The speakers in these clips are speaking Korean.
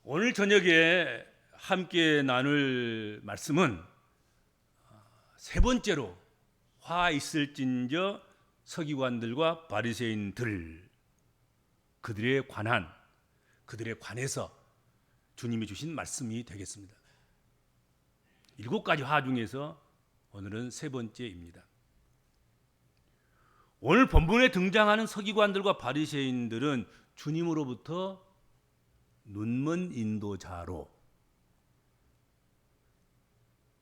오늘 저녁에 함께 나눌 말씀은 세 번째로 화 있을진저 서기관들과 바리새인들, 그들에 관해서 주님이 주신 말씀이 되겠습니다. 7가지 화 중에서 오늘은 세 번째입니다. 오늘 본문에 등장하는 서기관들과 바리새인들은 주님으로부터 눈먼 인도자로,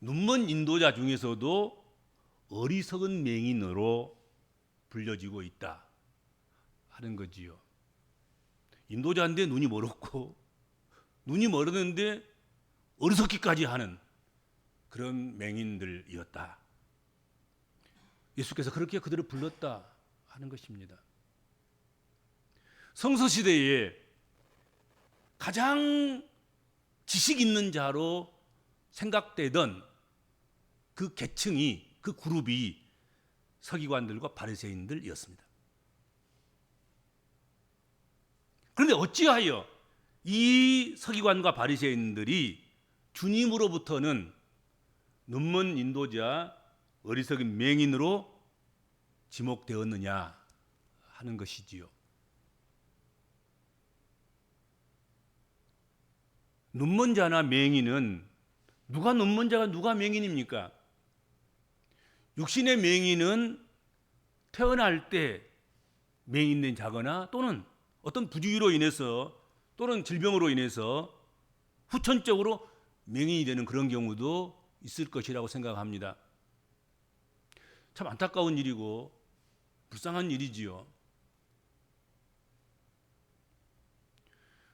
눈먼 인도자 중에서도 어리석은 맹인으로 불려지고 있다 하는 거지요. 인도자인데 눈이 멀었고, 눈이 멀었는데 어리석기까지 하는 그런 맹인들이었다. 예수께서 그렇게 그들을 불렀다 하는 것입니다. 성서시대에 가장 지식 있는 자로 생각되던 그 계층이, 그 그룹이 서기관들과 바리새인들이었습니다. 그런데 어찌하여 이 서기관과 바리새인들이 주님으로부터는 눈먼 인도자, 어리석은 맹인으로 지목되었느냐 하는 것이지요. 눈먼 자나 맹인은 누가 눈먼 자가 누가 맹인입니까? 육신의 맹인은 태어날 때 맹인된 자거나 또는 어떤 부주의로 인해서 또는 질병으로 인해서 후천적으로 맹인이 되는 그런 경우도 있을 것이라고 생각합니다. 참 안타까운 일이고 불쌍한 일이지요.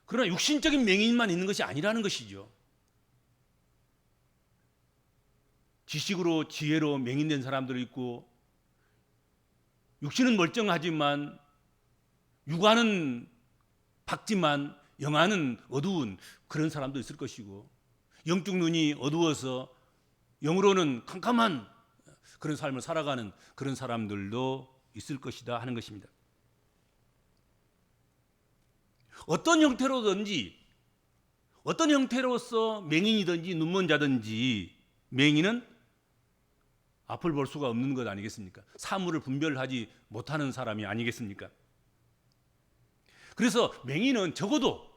그러나 육신적인 맹인만 있는 것이 아니라는 것이죠. 지식으로 지혜로 맹인된 사람들도 있고, 육신은 멀쩡하지만 육안은 밝지만 영안은 어두운 그런 사람도 있을 것이고, 영적 눈이 어두워서 영으로는 캄캄한 그런 삶을 살아가는 그런 사람들도 있을 것이다 하는 것입니다. 어떤 형태로든지, 어떤 형태로서 맹인이든지 눈먼 자든지 맹인은 앞을 볼 수가 없는 것 아니겠습니까? 사물을 분별하지 못하는 사람이 아니겠습니까? 그래서 맹인은 적어도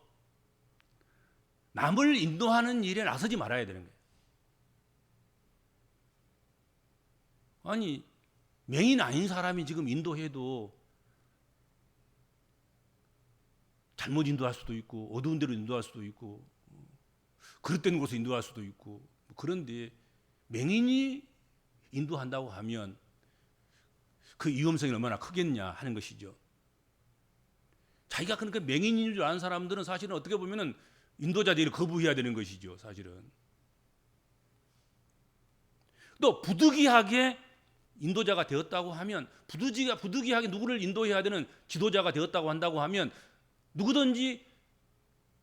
남을 인도하는 일에 나서지 말아야 되는 거예요. 아니, 맹인 아닌 사람이 지금 인도해도 잘못 인도할 수도 있고, 어두운 데로 인도할 수도 있고, 그릇된 곳에 인도할 수도 있고, 그런데 맹인이 인도한다고 하면 그 위험성이 얼마나 크겠냐 하는 것이죠. 자기가 그러니까 맹인인 줄 아는 사람들은 사실은 어떻게 보면은 인도자들이 거부해야 되는 것이죠, 사실은. 또 부득이하게 인도자가 되었다고 하면, 부득이하게 누구를 인도해야 되는 지도자가 되었다고 한다고 하면, 누구든지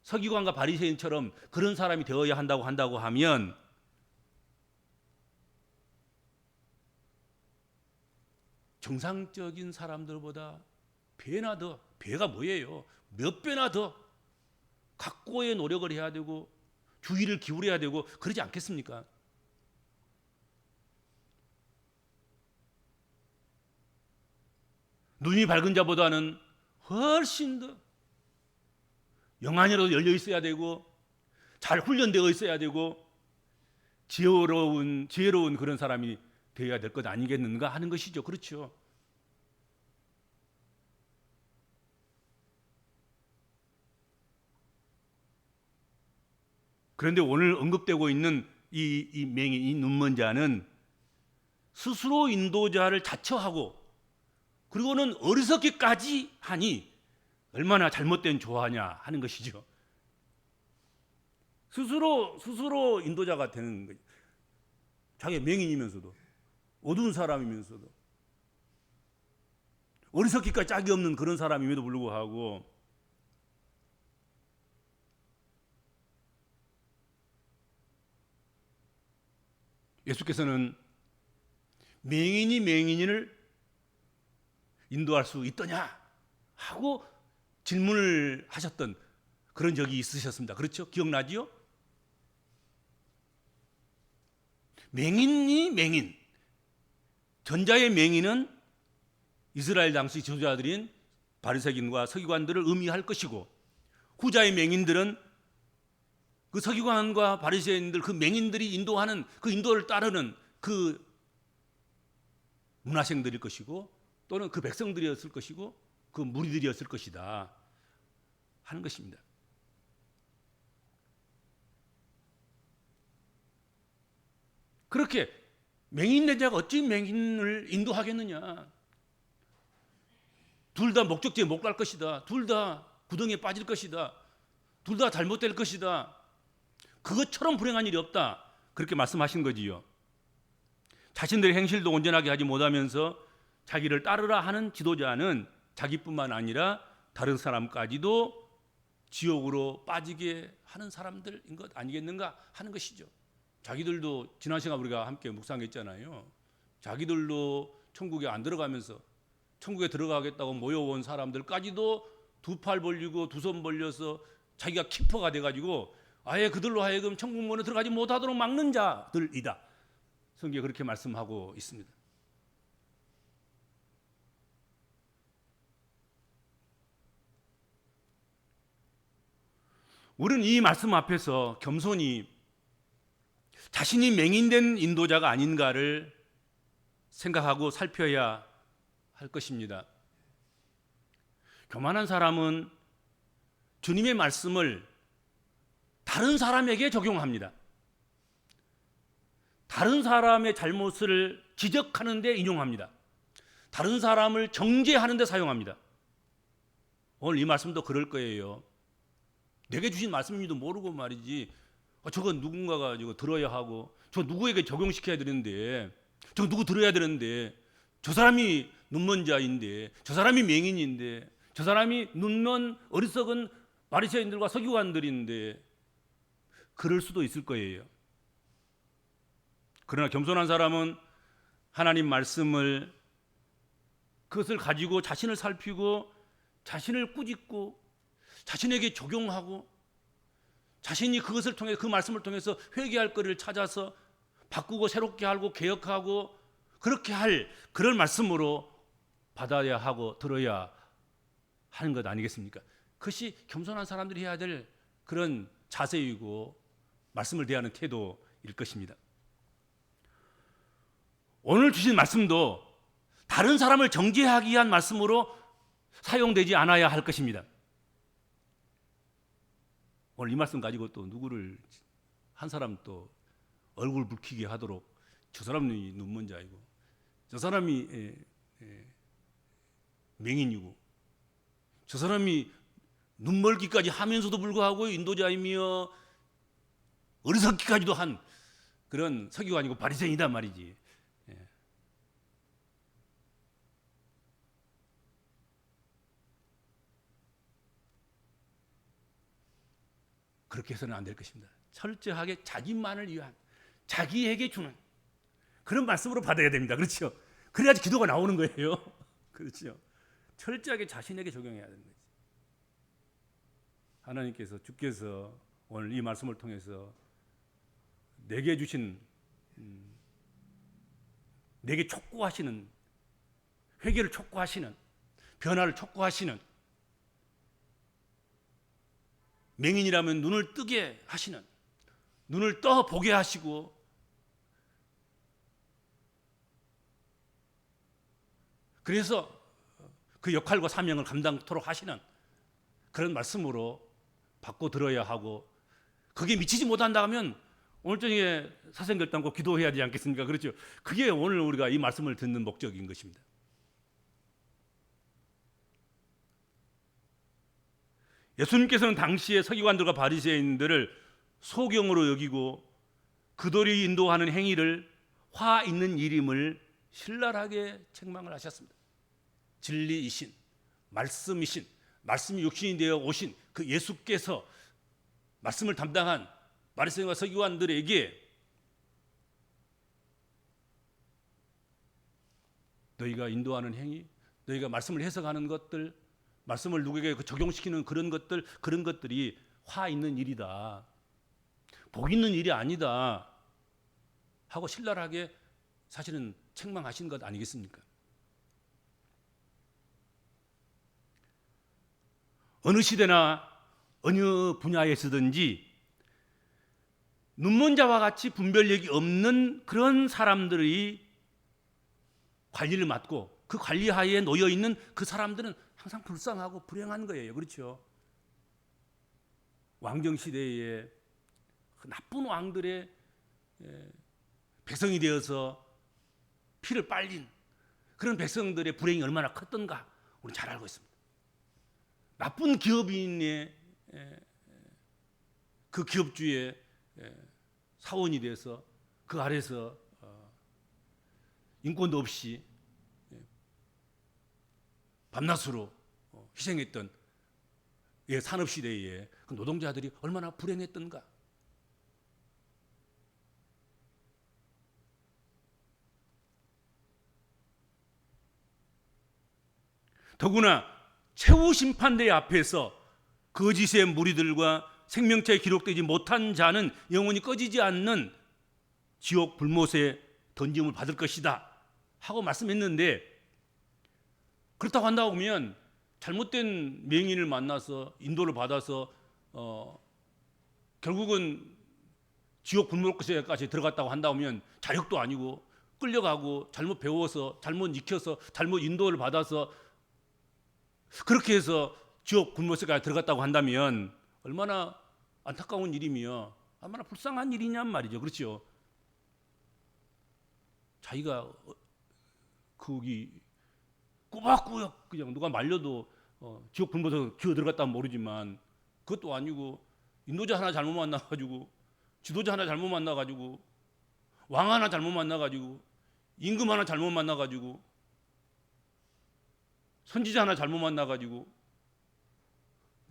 서기관과 바리새인처럼 그런 사람이 되어야 한다고 하면 정상적인 사람들보다 배나 더, 배가 뭐예요? 몇 배나 더 각고의 노력을 해야 되고 주의를 기울여야 되고 그러지 않겠습니까? 눈이 밝은 자보다는 훨씬 더 영안이라도 열려 있어야 되고 잘 훈련되어 있어야 되고 지혜로운 그런 사람이 되어야 될 것 아니겠는가 하는 것이죠. 그렇죠. 그런데 오늘 언급되고 있는 이 맹인, 이 눈먼 자는 스스로 인도자를 자처하고 그리고는 어리석기까지 하니 얼마나 잘못된 조화냐 하는 것이죠. 스스로 인도자가 되는 거죠. 자기가 맹인이면서도 어두운 사람이면서도 어리석기까지 짝이 없는 그런 사람임에도 불구하고 예수께서는 맹인이 맹인을 인도할 수 있더냐 하고 질문을 하셨던 그런 적이 있으셨습니다. 그렇죠? 기억나지요? 맹인이 맹인. 전자의 맹인은 이스라엘 당시 지도자들인 바리새인과 서기관들을 의미할 것이고, 후자의 맹인들은 그 서기관과 바리새인들, 그 맹인들이 인도하는 그 인도를 따르는 그 문화생들일 것이고, 또는 그 백성들이었을 것이고, 그 무리들이었을 것이다 하는 것입니다. 그렇게 맹인 내자가 어찌 맹인을 인도하겠느냐? 둘 다 목적지에 못 갈 것이다. 둘 다 구덩이에 빠질 것이다. 둘 다 잘못될 것이다. 그것처럼 불행한 일이 없다. 그렇게 말씀하신 거지요. 자신들의 행실도 온전하게 하지 못하면서 자기를 따르라 하는 지도자는 자기뿐만 아니라 다른 사람까지도 지옥으로 빠지게 하는 사람들인 것 아니겠는가 하는 것이죠. 자기들도 지난 시간 우리가 함께 묵상했잖아요. 자기들도 천국에 안 들어가면서 천국에 들어가겠다고 모여온 사람들까지도 두 팔 벌리고 두 손 벌려서 자기가 키퍼가 돼가지고 아예 그들로 하여금 천국 문에 들어가지 못하도록 막는 자들이다. 성경에 그렇게 말씀하고 있습니다. 우리는 이 말씀 앞에서 겸손히 자신이 맹인된 인도자가 아닌가를 생각하고 살펴야 할 것입니다. 교만한 사람은 주님의 말씀을 다른 사람에게 적용합니다. 다른 사람의 잘못을 지적하는 데 인용합니다. 다른 사람을 정죄하는 데 사용합니다. 오늘 이 말씀도 그럴 거예요. 내게 주신 말씀인지도 모르고 말이지, 저건 누군가가 이거 들어야 하고, 저 누구에게 적용시켜야 되는데, 저 누구 들어야 되는데, 저 사람이 눈먼 자인데, 저 사람이 맹인인데, 저 사람이 눈먼 어리석은 바리새인들과 서기관들인데, 그럴 수도 있을 거예요. 그러나 겸손한 사람은 하나님 말씀을, 그것을 가지고 자신을 살피고 자신을 꾸짖고 자신에게 적용하고 자신이 그것을 통해 그 말씀을 통해서 회개할 거리를 찾아서 바꾸고 새롭게 하고 개혁하고 그렇게 할 그런 말씀으로 받아야 하고 들어야 하는 것 아니겠습니까? 그것이 겸손한 사람들이 해야 될 그런 자세이고 말씀을 대하는 태도일 것입니다. 오늘 주신 말씀도 다른 사람을 정죄하기 위한 말씀으로 사용되지 않아야 할 것입니다. 오늘 이 말씀 가지고 또 누구를 한 사람 또 얼굴 붉히게 하도록 저 사람이 눈먼 자이고 저 사람이 맹인이고 저 사람이 눈멀기까지 하면서도 불구하고 인도자이며 어리석기까지도 한 그런 서기관이고 바리새인이다 말이지. 그렇게 해서는 안 될 것입니다. 철저하게 자기만을 위한, 자기에게 주는 그런 말씀으로 받아야 됩니다. 그렇죠? 그래야지 기도가 나오는 거예요. 그렇죠? 철저하게 자신에게 적용해야 되는 거죠. 하나님께서, 주께서 오늘 이 말씀을 통해서 내게 주신, 내게 촉구하시는, 회개를 촉구하시는, 변화를 촉구하시는, 맹인이라면 눈을 뜨게 하시는, 눈을 떠 보게 하시고 그래서 그 역할과 사명을 감당토록 하시는 그런 말씀으로 받고 들어야 하고, 그게 미치지 못한다 하면 오늘 저녁에 사생결단고 기도해야 되지 않겠습니까? 그렇죠? 그게 오늘 우리가 이 말씀을 듣는 목적인 것입니다. 예수님께서는 당시의 서기관들과 바리새인들을 소경으로 여기고 그들이 인도하는 행위를 화 있는 일임을 신랄하게 책망을 하셨습니다. 진리이신, 말씀이신, 말씀이 육신이 되어 오신 그 예수께서 말씀을 담당한 바리새인과 서기관들에게 너희가 인도하는 행위, 너희가 말씀을 해석하는 것들, 말씀을 누구에게 적용시키는 그런 것들이 화 있는 일이다, 복 있는 일이 아니다 하고 신랄하게 사실은 책망하신 것 아니겠습니까? 어느 시대나 어느 분야에서든지 눈먼 자와 같이 분별력이 없는 그런 사람들의 관리를 맡고 그 관리하에 놓여 있는 그 사람들은 항상 불쌍하고 불행한 거예요. 그렇죠? 왕정 시대에 그 나쁜 왕들의 백성이 되어서 피를 빨린 그런 백성들의 불행이 얼마나 컸던가 우리는 잘 알고 있습니다. 나쁜 기업인의 그 기업주의 사원이 돼서 그 아래서 인권도 없이 밤낮으로 희생했던 산업시대에 그 노동자들이 얼마나 불행했던가. 더구나 최후 심판대 앞에서 거짓의 무리들과 생명체에 기록되지 못한 자는 영원히 꺼지지 않는 지옥 불못에 던짐을 받을 것이다 하고 말씀했는데, 그렇다고 한다고 하면 잘못된 맹인을 만나서 인도를 받아서 결국은 지옥 불못까지 들어갔다고 한다고 하면 자력도 아니고 끌려가고 잘못 배워서 잘못 익혀서 잘못 인도를 받아서 그렇게 해서 지옥 불못에까지 들어갔다고 한다면 얼마나 안타까운 일이며 얼마나 불쌍한 일이냔 말이죠. 그렇죠? 자기가 거기 꾸벅꾸벅 그냥 누가 말려도 지옥 불못에 기어 들어갔다면 모르지만 그것도 아니고 인도자 하나 잘못 만나가지고 지도자 하나 잘못 만나가지고 왕 하나 잘못 만나가지고 임금 하나 잘못 만나가지고 선지자 하나 잘못 만나가지고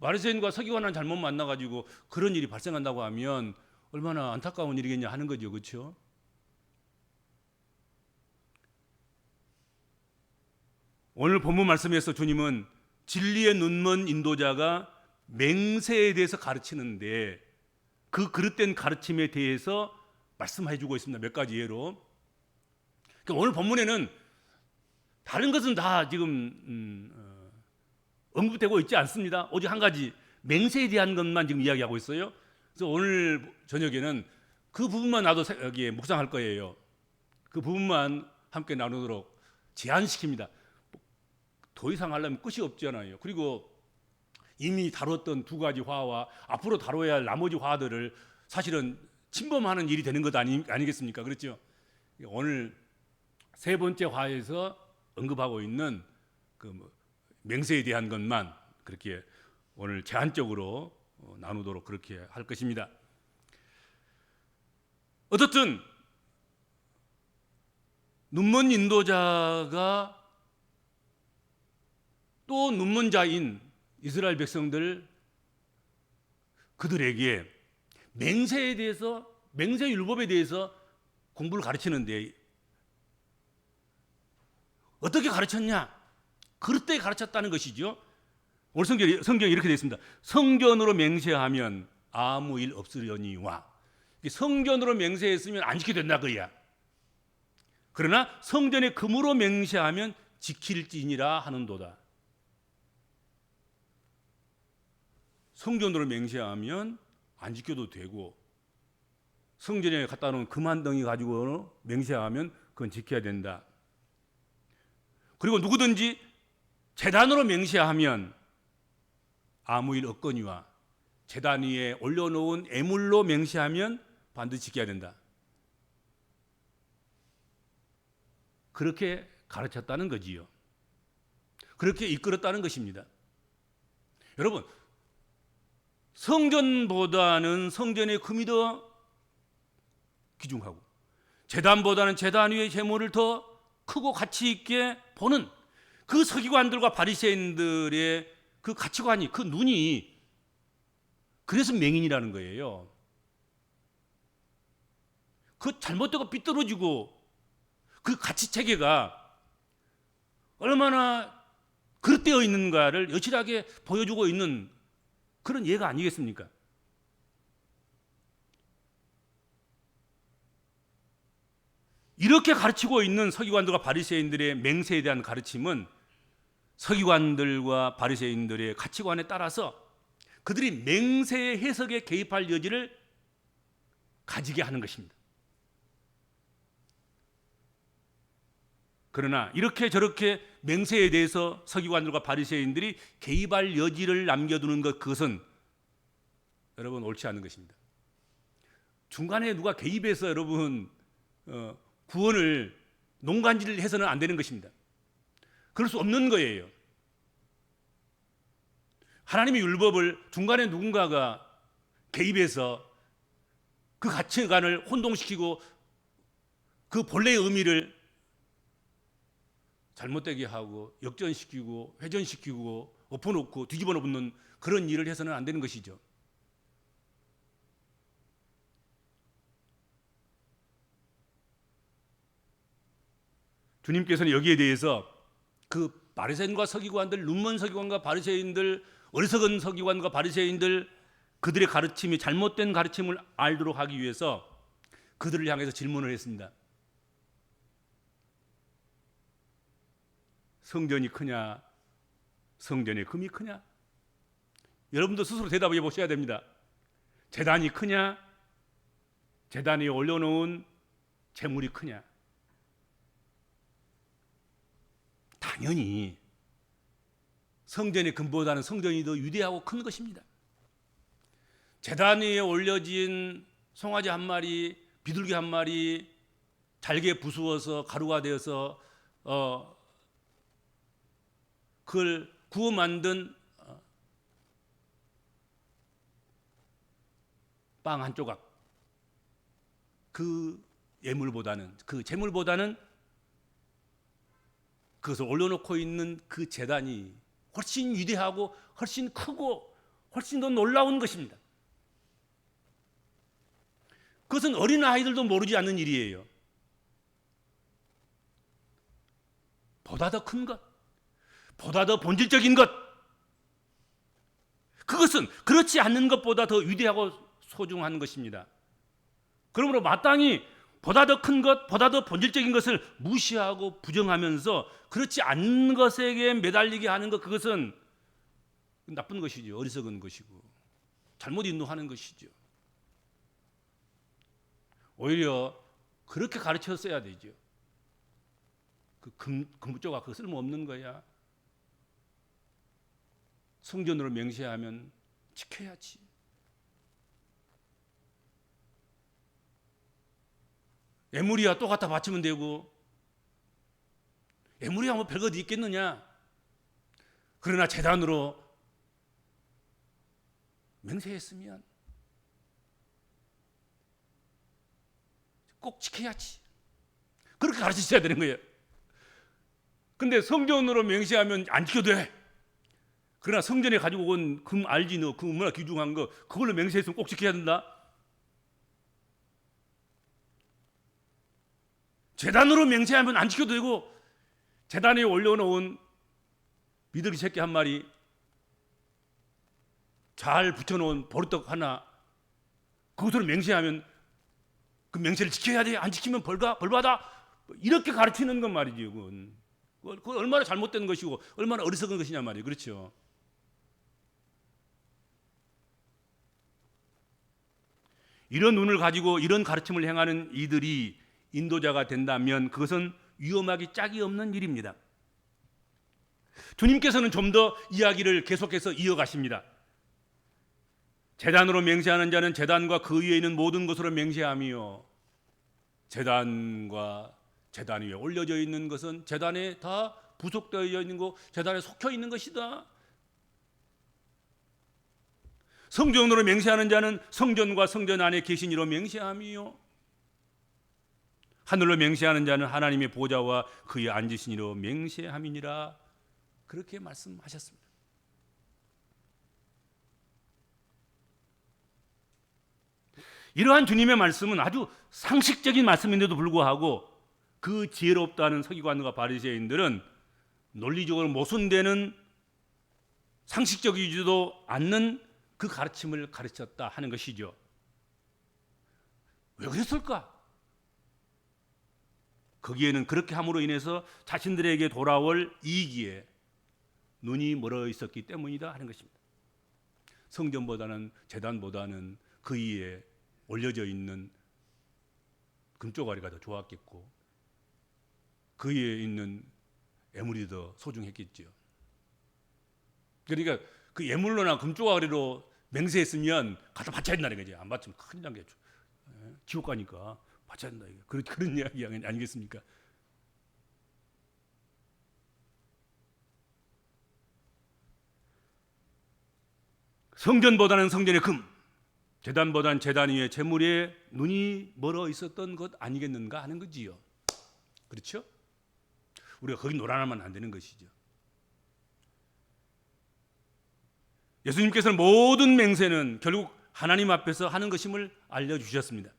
바리새인과 서기관 하나 잘못 만나가지고 그런 일이 발생한다고 하면 얼마나 안타까운 일이겠냐 하는 거죠. 그렇죠? 오늘 본문 말씀에서 주님은 진리의 눈먼 인도자가 맹세에 대해서 가르치는데 그 그릇된 가르침에 대해서 말씀해 주고 있습니다. 몇 가지 예로. 그러니까 오늘 본문에는 다른 것은 다 지금 언급되고 있지 않습니다. 오직 한 가지 맹세에 대한 것만 지금 이야기하고 있어요. 그래서 오늘 저녁에는 그 부분만 나도 여기에 묵상할 거예요. 그 부분만 함께 나누도록 제한시킵니다. 더 이상 하려면 끝이 없잖아요. 그리고 이미 다뤘던 두 가지 화와 앞으로 다뤄야 할 나머지 화들을 사실은 침범하는 일이 되는 것 아니겠습니까? 그렇죠? 오늘 세 번째 화에서 언급하고 있는 그 맹세에 대한 것만 그렇게 오늘 제한적으로 나누도록 그렇게 할 것입니다. 어떻든 눈먼 인도자가 또 눈먼 자인 이스라엘 백성들 그들에게 맹세에 대해서 맹세 율법에 대해서 공부를 가르치는데 어떻게 가르쳤냐? 그릇되게 가르쳤다는 것이죠. 오늘 성경에 이렇게 되어 있습니다. 성전으로 맹세하면 아무 일 없으려니와. 성전으로 맹세했으면 안 지켜야 된다 그야. 그러나 성전의 금으로 맹세하면 지킬지니라 하는도다. 성전으로 맹세하면 안 지켜도 되고 성전에 갖다 놓은 금 한 덩이 가지고 맹세하면 그건 지켜야 된다. 그리고 누구든지 제단으로 맹세하면 아무 일 없거니와 제단 위에 올려놓은 애물로 맹세하면 반드시 지켜야 된다. 그렇게 가르쳤다는 거지요. 그렇게 이끌었다는 것입니다. 여러분, 성전보다는 성전의 금이 더 귀중하고 제단보다는 제단 위의 제물을 더 크고 가치 있게 보는 그 서기관들과 바리새인들의 그 가치관이, 그 눈이 그래서 맹인이라는 거예요. 그 잘못되고 삐뚤어지고 그 가치 체계가 얼마나 그릇되어 있는가를 여실하게 보여주고 있는 그런 예가 아니겠습니까? 이렇게 가르치고 있는 서기관들과 바리새인들의 맹세에 대한 가르침은 서기관들과 바리새인들의 가치관에 따라서 그들이 맹세의 해석에 개입할 여지를 가지게 하는 것입니다. 그러나 이렇게 저렇게 맹세에 대해서 서기관들과 바리새인들이 개입할 여지를 남겨두는 것, 그것은 여러분 옳지 않은 것입니다. 중간에 누가 개입해서 여러분 구원을 농간질을 해서는 안 되는 것입니다. 그럴 수 없는 거예요. 하나님의 율법을 중간에 누군가가 개입해서 그 가치관을 혼동시키고 그 본래의 의미를 잘못되게 하고 역전시키고 회전시키고 엎어놓고 뒤집어 놓는 그런 일을 해서는 안 되는 것이죠. 주님께서는 여기에 대해서 그 바리새인과 서기관들, 눈먼 서기관과 바리새인들, 어리석은 서기관과 바리새인들, 그들의 가르침이 잘못된 가르침을 알도록 하기 위해서 그들을 향해서 질문을 했습니다. 성전이 크냐? 성전의 금이 크냐? 여러분도 스스로 대답해 보셔야 됩니다. 제단이 크냐? 제단 위에 올려놓은 제물이 크냐? 당연히 성전의 금보다는 성전이 더 위대하고 큰 것입니다. 제단 위에 올려진 송아지 한 마리, 비둘기 한 마리, 잘게 부수어서 가루가 되어서 그걸 구워 만든 빵 한 조각, 그 예물보다는, 그 제물보다는 그것을 올려놓고 있는 그 제단이 훨씬 위대하고 훨씬 크고 훨씬 더 놀라운 것입니다. 그것은 어린아이들도 모르지 않는 일이에요. 보다 더 큰 것, 보다 더 본질적인 것, 그것은 그렇지 않는 것보다 더 위대하고 소중한 것입니다. 그러므로 마땅히 보다 더 큰 것, 보다 더 본질적인 것을 무시하고 부정하면서 그렇지 않는 것에게 매달리게 하는 것, 그것은 나쁜 것이죠. 어리석은 것이고 잘못 인도하는 것이죠. 오히려 그렇게 가르쳤어야 되죠. 그 금조각 그거 쓸모없는 거야. 성전으로 맹세하면 지켜야지. 예물이야 또 갖다 바치면 되고, 예물이야 뭐 별거 어디 있겠느냐. 그러나 제단으로 맹세했으면 꼭 지켜야지. 그렇게 가르치셔야 되는 거예요. 근데 성전으로 맹세하면 안 지켜도 돼. 그러나 성전에 가지고 온 금 알지, 너 그 얼마나 귀중한 거, 그걸로 맹세했으면 꼭 지켜야 된다. 제단으로 맹세하면 안 지켜도 되고, 제단에 올려놓은 비둘기 새끼 한 마리, 잘 붙여놓은 보리떡 하나, 그것으로 맹세하면 그 맹세를 지켜야 돼. 안 지키면 벌받아. 이렇게 가르치는 건 말이죠. 그건 얼마나 잘못된 것이고 얼마나 어리석은 것이냐 말이에요. 그렇죠? 이런 눈을 가지고 이런 가르침을 행하는 이들이 인도자가 된다면 그것은 위험하기 짝이 없는 일입니다. 주님께서는 좀 더 이야기를 계속해서 이어가십니다. 제단으로 맹세하는 자는 제단과 그 위에 있는 모든 것으로 맹세하며, 제단과 제단 위에 올려져 있는 것은 제단에 다 부속되어 있는 거, 제단에 속혀 있는 것이다. 성전으로 맹세하는 자는 성전과 성전 안에 계신 이로 맹세하며, 하늘로 맹세하는 자는 하나님의 보좌와 그의 앉으신 이로 맹세함이니라. 그렇게 말씀하셨습니다. 이러한 주님의 말씀은 아주 상식적인 말씀인데도 불구하고 그 지혜롭다는 서기관과 바리새인들은 논리적으로 모순되는, 상식적이지도 않는 그 가르침을 가르쳤다 하는 것이죠. 왜 그랬을까? 거기에는 그렇게 함으로 인해서 자신들에게 돌아올 이익에 눈이 멀어 있었기 때문이다 하는 것입니다. 성전보다는 제단보다는 그 위에 올려져 있는 금쪽아리가 더 좋았겠고 그 위에 있는 예물이 더 소중했겠죠. 그러니까 그 예물로나 금쪽아리로 맹세했으면 갖다 바쳐야 된다는 거지. 안 바치면 큰일 난 게 지옥 가니까 바쳐야 된다. 그런 이야기 아니겠습니까? 성전보다는 성전의 금, 제단보다는 제단 위에 제물에 눈이 멀어 있었던 것 아니겠는가 하는 거지요. 그렇죠? 우리가 거기 놀아나면 안 되는 것이죠. 예수님께서는 모든 맹세는 결국 하나님 앞에서 하는 것임을 알려주셨습니다.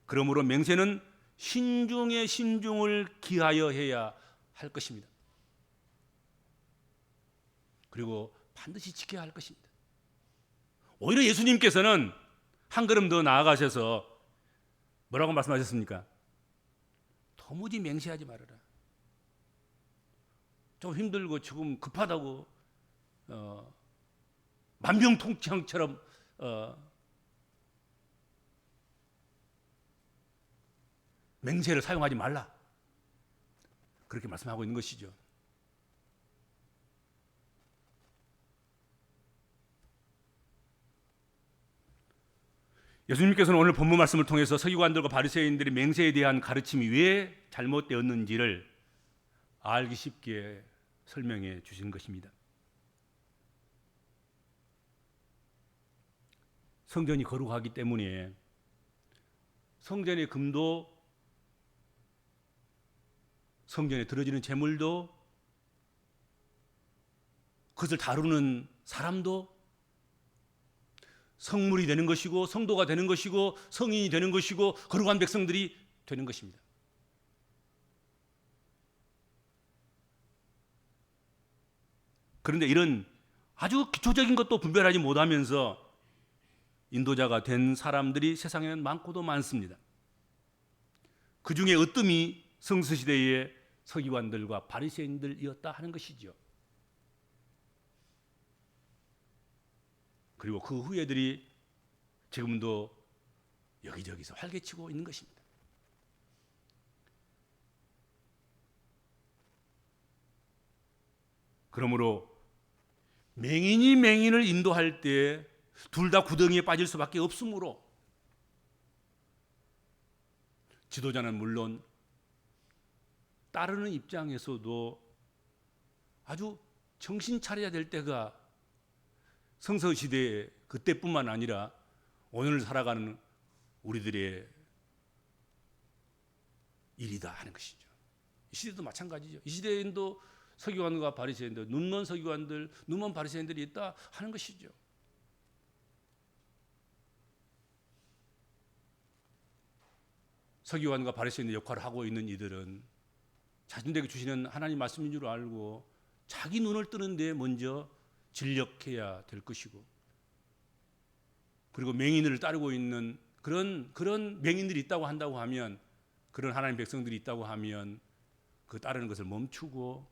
그러므로 맹세는 신중에 신중을 기하여 해야 할 것입니다. 그리고 반드시 지켜야 할 것입니다. 오히려 예수님께서는 한 걸음 더 나아가셔서 뭐라고 말씀하셨습니까? 도무지 맹세하지 말아라. 좀 힘들고 지금 급하다고 만병통치약처럼 맹세를 사용하지 말라. 그렇게 말씀하고 있는 것이죠. 예수님께서는 오늘 본문 말씀을 통해서 서기관들과 바리새인들의 맹세에 대한 가르침이 왜 잘못되었는지를 알기 쉽게 설명해 주신 것입니다. 성전이 거룩하기 때문에 성전의 금도 성전에 들어지는 제물도 그것을 다루는 사람도 성물이 되는 것이고 성도가 되는 것이고 성인이 되는 것이고 거룩한 백성들이 되는 것입니다. 그런데 이런 아주 기초적인 것도 분별하지 못하면서 인도자가 된 사람들이 세상에는 많고도 많습니다. 그 중에 으뜸이 성서시대의 서기관들과 바리새인들이었다 하는 것이죠. 그리고 그 후예들이 지금도 여기저기서 활개치고 있는 것입니다. 그러므로 맹인이 맹인을 인도할 때 둘 다 구덩이에 빠질 수밖에 없으므로 지도자는 물론 따르는 입장에서도 아주 정신 차려야 될 때가 성서시대의 그때뿐만 아니라 오늘 살아가는 우리들의 일이다 하는 것이죠. 이 시대도 마찬가지죠. 이 시대에도 서기관과 바리새인들, 눈먼 서기관들, 눈먼 바리새인들이 있다 하는 것이죠. 서기관과 바리새인의 역할을 하고 있는 이들은 자신들에게 주시는 하나님 말씀인 줄 알고 자기 눈을 뜨는 데 먼저 진력해야 될 것이고, 그리고 맹인을 따르고 있는 그런 맹인들이 있다고 한다고 하면, 그런 하나님 백성들이 있다고 하면 그 따르는 것을 멈추고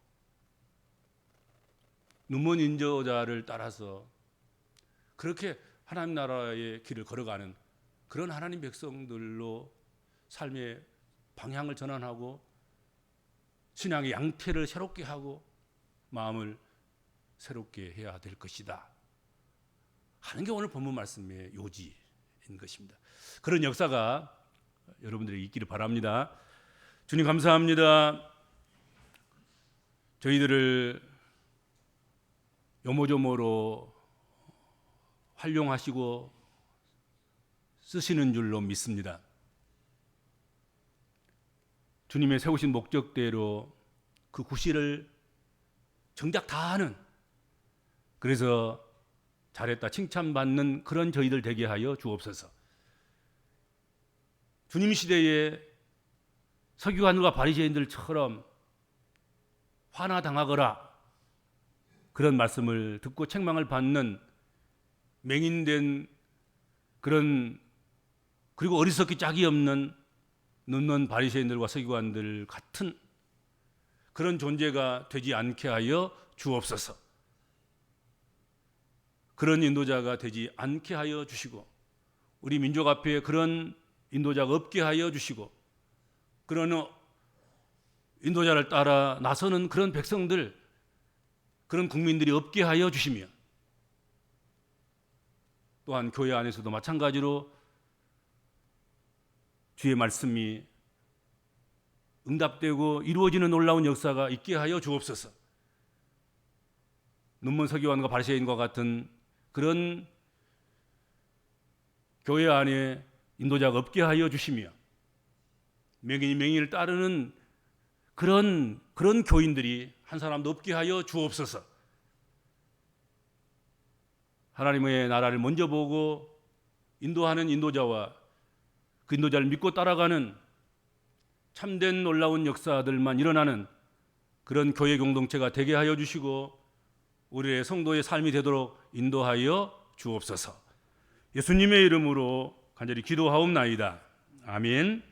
눈먼 인도자를 따라서 그렇게 하나님 나라의 길을 걸어가는 그런 하나님 백성들로 삶의 방향을 전환하고 신앙의 양태를 새롭게 하고 마음을 새롭게 해야 될 것이다 하는 게 오늘 본문 말씀의 요지인 것입니다. 그런 역사가 여러분들에게 있기를 바랍니다. 주님 감사합니다. 저희들을 요모조모로 활용하시고 쓰시는 줄로 믿습니다. 주님의 세우신 목적대로 그 구실을 정작 다 하는, 그래서 잘했다 칭찬받는 그런 저희들 되게 하여 주옵소서. 주님 시대에 서기관과 바리새인들처럼 화나당하거라 그런 말씀을 듣고 책망을 받는 맹인된 그런, 그리고 어리석기 짝이 없는 눕는 바리새인들과 서기관들 같은 그런 존재가 되지 않게 하여 주옵소서. 그런 인도자가 되지 않게 하여 주시고, 우리 민족 앞에 그런 인도자가 없게 하여 주시고, 그런 인도자를 따라 나서는 그런 백성들, 그런 국민들이 없게 하여 주시며, 또한 교회 안에서도 마찬가지로 주의 말씀이 응답되고 이루어지는 놀라운 역사가 있게 하여 주옵소서. 눈먼 서기관과 바리새인과 같은 그런 교회 안에 인도자가 없게 하여 주시며, 맹인이 맹인을 따르는 그런 교인들이 한 사람도 없게 하여 주옵소서. 하나님의 나라를 먼저 보고 인도하는 인도자와 그 인도자를 믿고 따라가는 참된 놀라운 역사들만 일어나는 그런 교회 공동체가 되게 하여 주시고, 우리의 성도의 삶이 되도록 인도하여 주옵소서. 예수님의 이름으로 간절히 기도하옵나이다. 아멘.